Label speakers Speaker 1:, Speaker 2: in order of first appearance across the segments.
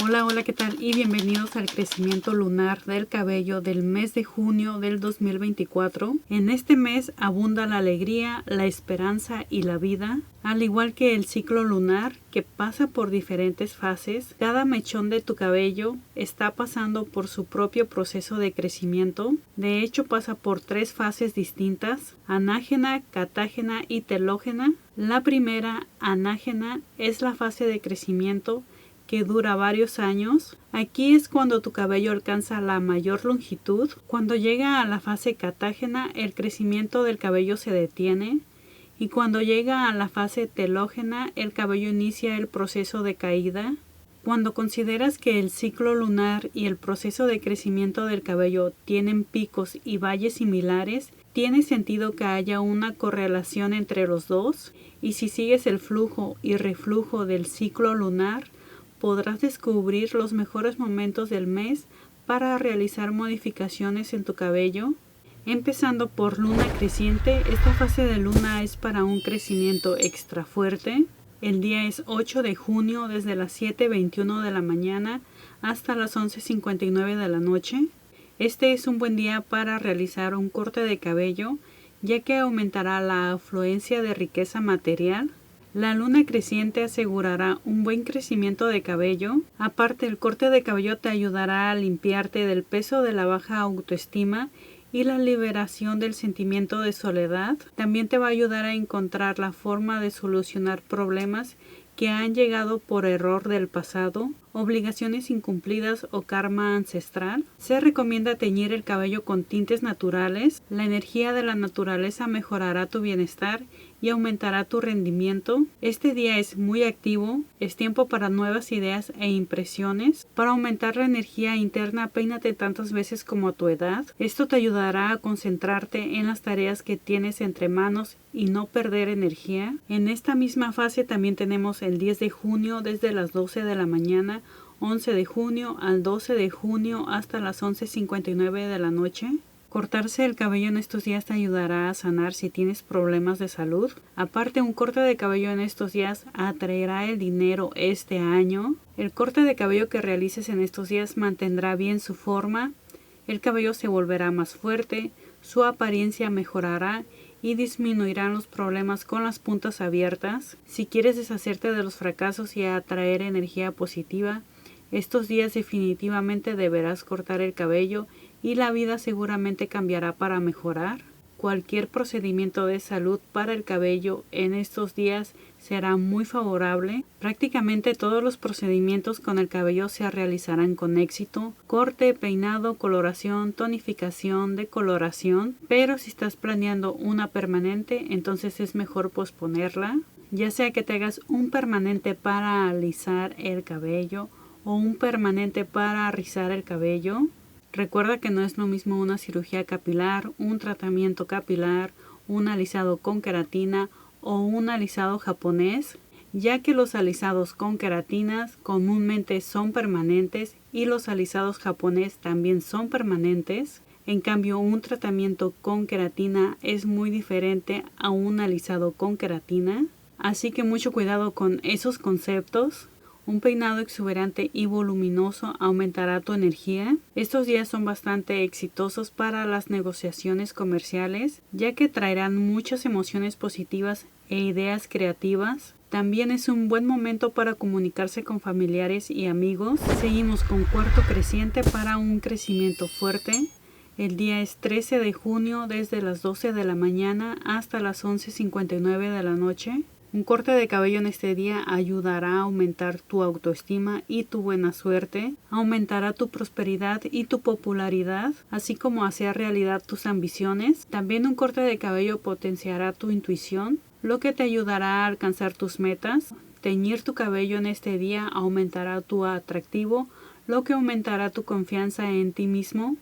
Speaker 1: Hola, hola, ¿qué tal? Y bienvenidos al crecimiento lunar del cabello del mes de junio del 2024. En este mes abunda la alegría, la esperanza y la vida. Al igual que el ciclo lunar que pasa por diferentes fases, cada mechón de tu cabello está pasando por su propio proceso de crecimiento. De hecho, pasa por 3 fases distintas: anágena, catágena y telógena. La primera, anágena, es la fase de crecimiento que dura varios años. Aquí es cuando tu cabello alcanza la mayor longitud. Cuando llega a la fase catágena, el crecimiento del cabello se detiene. Y cuando llega a la fase telógena, el cabello inicia el proceso de caída. Cuando consideras que el ciclo lunar y el proceso de crecimiento del cabello tienen picos y valles similares, tiene sentido que haya una correlación entre los dos. Y si sigues el flujo y reflujo del ciclo lunar, podrás descubrir los mejores momentos del mes para realizar modificaciones en tu cabello. Empezando por luna creciente, esta fase de luna es para un crecimiento extra fuerte. El día es 8 de junio desde las 7:21 de la mañana hasta las 11:59 de la noche. Este es un buen día para realizar un corte de cabello, ya que aumentará la afluencia de riqueza material. La luna creciente asegurará un buen crecimiento de cabello. Aparte, el corte de cabello te ayudará a limpiarte del peso de la baja autoestima y la liberación del sentimiento de soledad. También te va a ayudar a encontrar la forma de solucionar problemas que han llegado por error del pasado, obligaciones incumplidas o karma ancestral. Se recomienda teñir el cabello con tintes naturales. La energía de la naturaleza mejorará tu bienestar y aumentará tu rendimiento. Este día es muy activo, es tiempo para nuevas ideas e impresiones. Para aumentar la energía interna, peínate tantas veces como a tu edad. Esto te ayudará a concentrarte en las tareas que tienes entre manos y no perder energía. En esta misma fase también tenemos el 10 de junio desde las 12 de la mañana, 11 de junio al 12 de junio hasta las 11:59 de la noche. Cortarse el cabello en estos días te ayudará a sanar si tienes problemas de salud. Aparte, un corte de cabello en estos días atraerá el dinero este año. El corte de cabello que realices en estos días mantendrá bien su forma. El cabello se volverá más fuerte, su apariencia mejorará y disminuirán los problemas con las puntas abiertas. Si quieres deshacerte de los fracasos y atraer energía positiva, estos días definitivamente deberás cortar el cabello y la vida seguramente cambiará para mejorar. Cualquier procedimiento de salud para el cabello en estos días será muy favorable. Prácticamente todos los procedimientos con el cabello se realizarán con éxito: corte, peinado, coloración, tonificación, decoloración. Pero si estás planeando una permanente, entonces es mejor posponerla. Ya sea que te hagas un permanente para alisar el cabello o un permanente para rizar el cabello. Recuerda que no es lo mismo una cirugía capilar, un tratamiento capilar, un alisado con queratina o un alisado japonés, ya que los alisados con queratinas comúnmente son permanentes y los alisados japonés también son permanentes. En cambio, un tratamiento con queratina es muy diferente a un alisado con queratina. Así que mucho cuidado con esos conceptos. Un peinado exuberante y voluminoso aumentará tu energía. Estos días son bastante exitosos para las negociaciones comerciales, ya que traerán muchas emociones positivas e ideas creativas. También es un buen momento para comunicarse con familiares y amigos. Seguimos con cuarto creciente para un crecimiento fuerte. El día es 13 de junio desde las 12 de la mañana hasta las 11:59 de la noche. Un corte de cabello en este día ayudará a aumentar tu autoestima y tu buena suerte, aumentará tu prosperidad y tu popularidad, así como hacer realidad tus ambiciones. También un corte de cabello potenciará tu intuición, lo que te ayudará a alcanzar tus metas. Teñir tu cabello en este día aumentará tu atractivo, lo que aumentará tu confianza en ti mismo.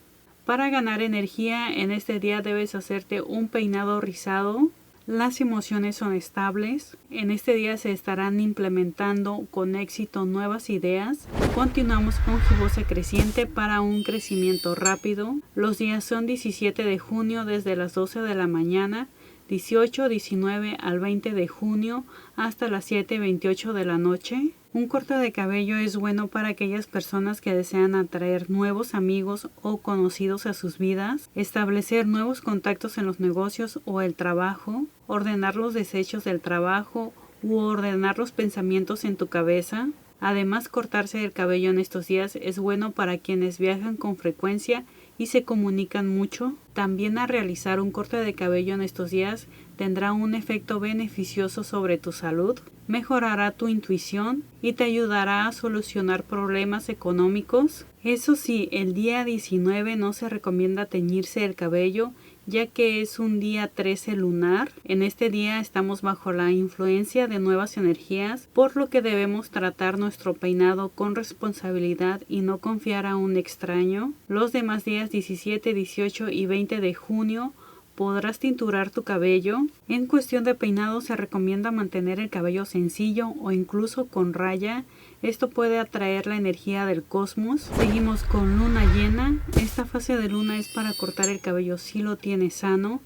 Speaker 1: Para ganar energía en este día debes hacerte un peinado rizado. Las emociones son estables. En este día se estarán implementando con éxito nuevas ideas. Continuamos con gibosa creciente para un crecimiento rápido. Los días son 17 de junio desde las 12 de la mañana, 18, 19 al 20 de junio hasta las 7:28 de la noche. Un corte de cabello es bueno para aquellas personas que desean atraer nuevos amigos o conocidos a sus vidas, establecer nuevos contactos en los negocios o el trabajo, ordenar los desechos del trabajo u ordenar los pensamientos en tu cabeza. Además, cortarse el cabello en estos días es bueno para quienes viajan con frecuencia y se comunican mucho. También al realizar un corte de cabello en estos días tendrá un efecto beneficioso sobre tu salud, mejorará tu intuición y te ayudará a solucionar problemas económicos. Eso sí, el día 19 no se recomienda teñirse el cabello, ya que es un día 13 lunar. En este día estamos bajo la influencia de nuevas energías, por lo que debemos tratar nuestro peinado con responsabilidad y no confiar a un extraño. Los demás días 17, 18 y 20 de junio podrás tinturar tu cabello. En cuestión de peinado se recomienda mantener el cabello sencillo o incluso con raya. Esto puede atraer la energía del cosmos. Seguimos con luna llena. Esta fase de luna es para cortar el cabello si lo tienes sano.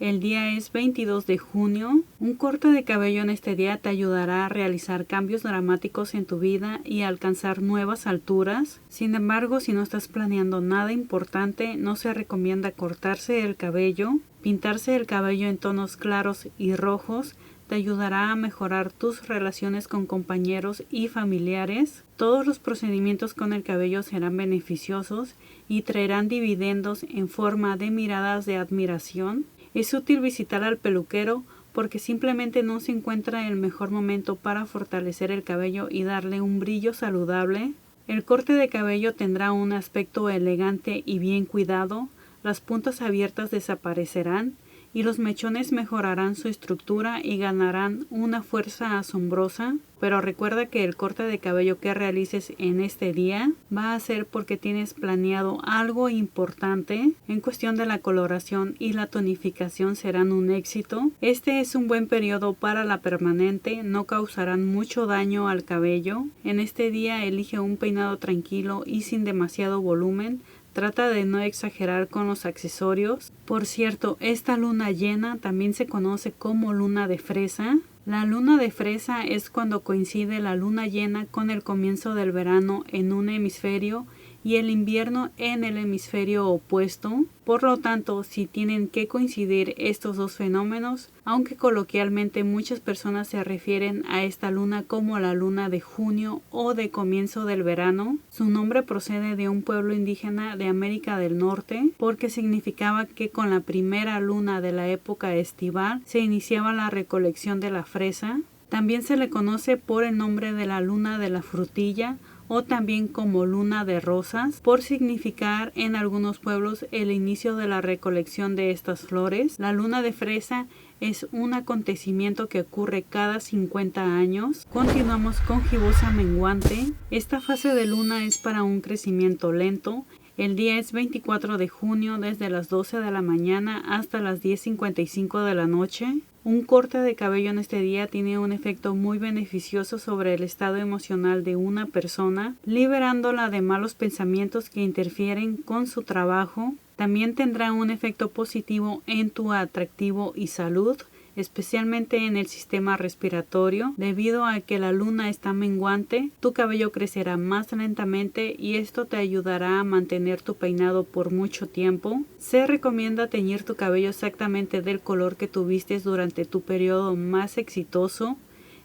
Speaker 1: El día es 22 de junio. Un corte de cabello en este día te ayudará a realizar cambios dramáticos en tu vida y a alcanzar nuevas alturas. Sin embargo, si no estás planeando nada importante, no se recomienda cortarse el cabello. Pintarse el cabello en tonos claros y rojos te ayudará a mejorar tus relaciones con compañeros y familiares. Todos los procedimientos con el cabello serán beneficiosos y traerán dividendos en forma de miradas de admiración. Es útil visitar al peluquero porque simplemente no se encuentra el mejor momento para fortalecer el cabello y darle un brillo saludable. El corte de cabello tendrá un aspecto elegante y bien cuidado. Las puntas abiertas desaparecerán y los mechones mejorarán su estructura y ganarán una fuerza asombrosa. Pero recuerda que el corte de cabello que realices en este día va a ser porque tienes planeado algo importante. En cuestión de la coloración y la tonificación serán un éxito. Este es un buen periodo para la permanente, no causarán mucho daño al cabello. En este día elige un peinado tranquilo y sin demasiado volumen. Trata de no exagerar con los accesorios. Por cierto, esta luna llena también se conoce como luna de fresa. La luna de fresa es cuando coincide la luna llena con el comienzo del verano en un hemisferio y el invierno en el hemisferio opuesto. Por lo tanto, si tienen que coincidir estos dos fenómenos, aunque coloquialmente muchas personas se refieren a esta luna como la luna de junio o de comienzo del verano, su nombre procede de un pueblo indígena de América del Norte, porque significaba que con la primera luna de la época estival se iniciaba la recolección de la fresa. También se le conoce por el nombre de la luna de la frutilla o también como luna de rosas, por significar en algunos pueblos el inicio de la recolección de estas flores. La luna de fresa es un acontecimiento que ocurre cada 50 años. Continuamos con gibosa menguante. Esta fase de luna es para un crecimiento lento. El día es 24 de junio desde las 12 de la mañana hasta las 10:55 de la noche. Un corte de cabello en este día tiene un efecto muy beneficioso sobre el estado emocional de una persona, liberándola de malos pensamientos que interfieren con su trabajo. También tendrá un efecto positivo en tu atractivo y salud, especialmente en el sistema respiratorio. Debido a que la luna está menguante, tu cabello crecerá más lentamente y esto te ayudará a mantener tu peinado por mucho tiempo. Se recomienda teñir tu cabello exactamente del color que tuviste durante tu periodo más exitoso.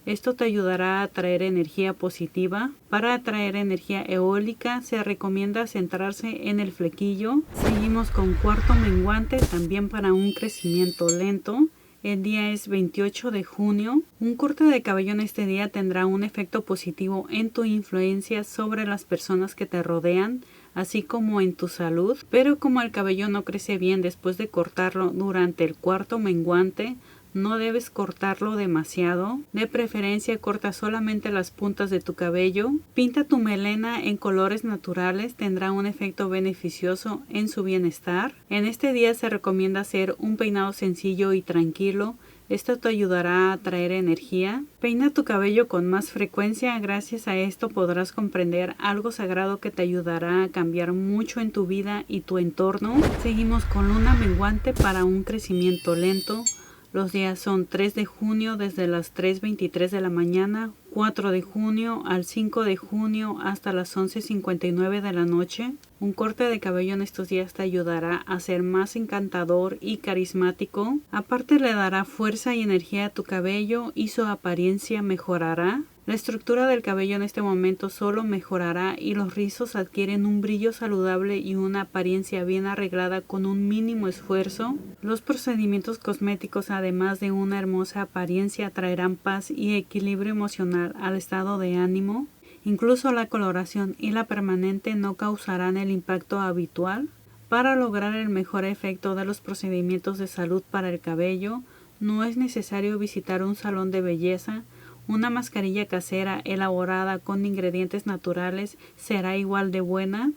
Speaker 1: Esto te ayudará a atraer energía positiva. Para atraer energía eólica se recomienda centrarse en el flequillo. Seguimos con cuarto menguante, también para un crecimiento lento. El día es 28 de junio. Un corte de cabello en este día tendrá un efecto positivo en tu influencia sobre las personas que te rodean, así como en tu salud. Pero como el cabello no crece bien después de cortarlo durante el cuarto menguante, no debes cortarlo demasiado. De preferencia corta solamente las puntas de tu cabello. Pinta tu melena en colores naturales, tendrá un efecto beneficioso en su bienestar. En este día se recomienda hacer un peinado sencillo y tranquilo. Esto te ayudará a atraer energía. Peina tu cabello con más frecuencia. Gracias a esto podrás comprender algo sagrado que te ayudará a cambiar mucho en tu vida y tu entorno. Seguimos con luna menguante para un crecimiento lento. Los días son 3 de junio desde las 3:23 de la mañana, 4 de junio al 5 de junio hasta las 11:59 de la noche. Un corte de cabello en estos días te ayudará a ser más encantador y carismático. Aparte le dará fuerza y energía a tu cabello y su apariencia mejorará. La estructura del cabello en este momento solo mejorará y los rizos adquieren un brillo saludable y una apariencia bien arreglada con un mínimo esfuerzo. Los procedimientos cosméticos, además de una hermosa apariencia, traerán paz y equilibrio emocional al estado de ánimo. Incluso la coloración y la permanente no causarán el impacto habitual. Para lograr el mejor efecto de los procedimientos de salud para el cabello, no es necesario visitar un salón de belleza. Una mascarilla casera elaborada con ingredientes naturales será igual de buena.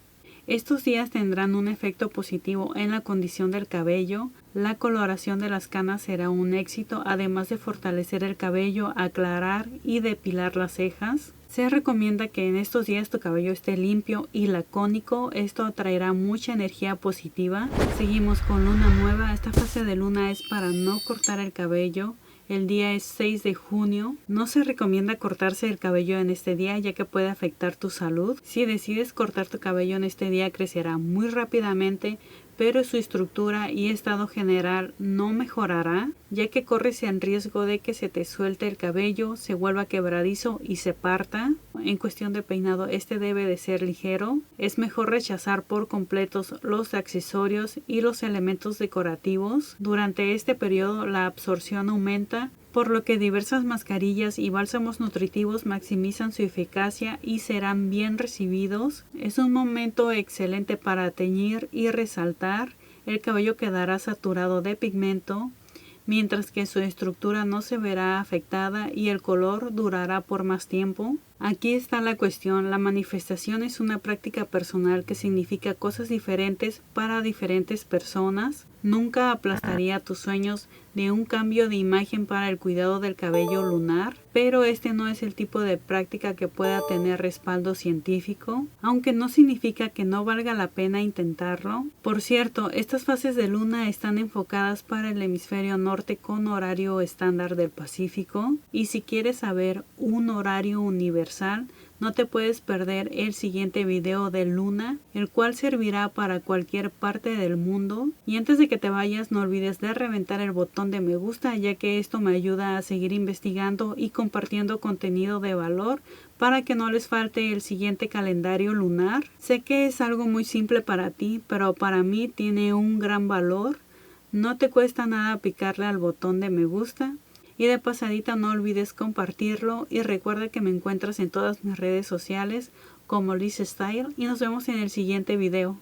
Speaker 1: Estos días tendrán un efecto positivo en la condición del cabello. La coloración de las canas será un éxito, además de fortalecer el cabello, aclarar y depilar las cejas. Se recomienda que en estos días tu cabello esté limpio y lacónico. Esto atraerá mucha energía positiva. Seguimos con luna nueva. Esta fase de luna es para no cortar el cabello. El día es 6 de junio. No se recomienda cortarse el cabello en este día ya que puede afectar tu salud. Si decides cortar tu cabello en este día crecerá muy rápidamente, pero su estructura y estado general no mejorará, ya que corres el riesgo de que se te suelte el cabello, se vuelva quebradizo y se parta. En cuestión de peinado, este debe de ser ligero. Es mejor rechazar por completos los accesorios y los elementos decorativos. Durante este periodo la absorción aumenta, por lo que diversas mascarillas y bálsamos nutritivos maximizan su eficacia y serán bien recibidos. Es un momento excelente para teñir y resaltar. El cabello quedará saturado de pigmento, mientras que su estructura no se verá afectada y el color durará por más tiempo. Aquí está la cuestión. La manifestación es una práctica personal que significa cosas diferentes para diferentes personas. Nunca aplastaría tus sueños de un cambio de imagen para el cuidado del cabello lunar, pero este no es el tipo de práctica que pueda tener respaldo científico, aunque no significa que no valga la pena intentarlo. Por cierto, estas fases de luna están enfocadas para el hemisferio norte con horario estándar del Pacífico, y si quieres saber un horario universal, no te puedes perder el siguiente video de luna, el cual servirá para cualquier parte del mundo. Y antes de que te vayas, no olvides de reventar el botón de me gusta, ya que esto me ayuda a seguir investigando y compartiendo contenido de valor para que no les falte el siguiente calendario lunar. Sé que es algo muy simple para ti, pero para mí tiene un gran valor. No te cuesta nada picarle al botón de me gusta. Y de pasadita no olvides compartirlo y recuerda que me encuentras en todas mis redes sociales como Liz Style y nos vemos en el siguiente video.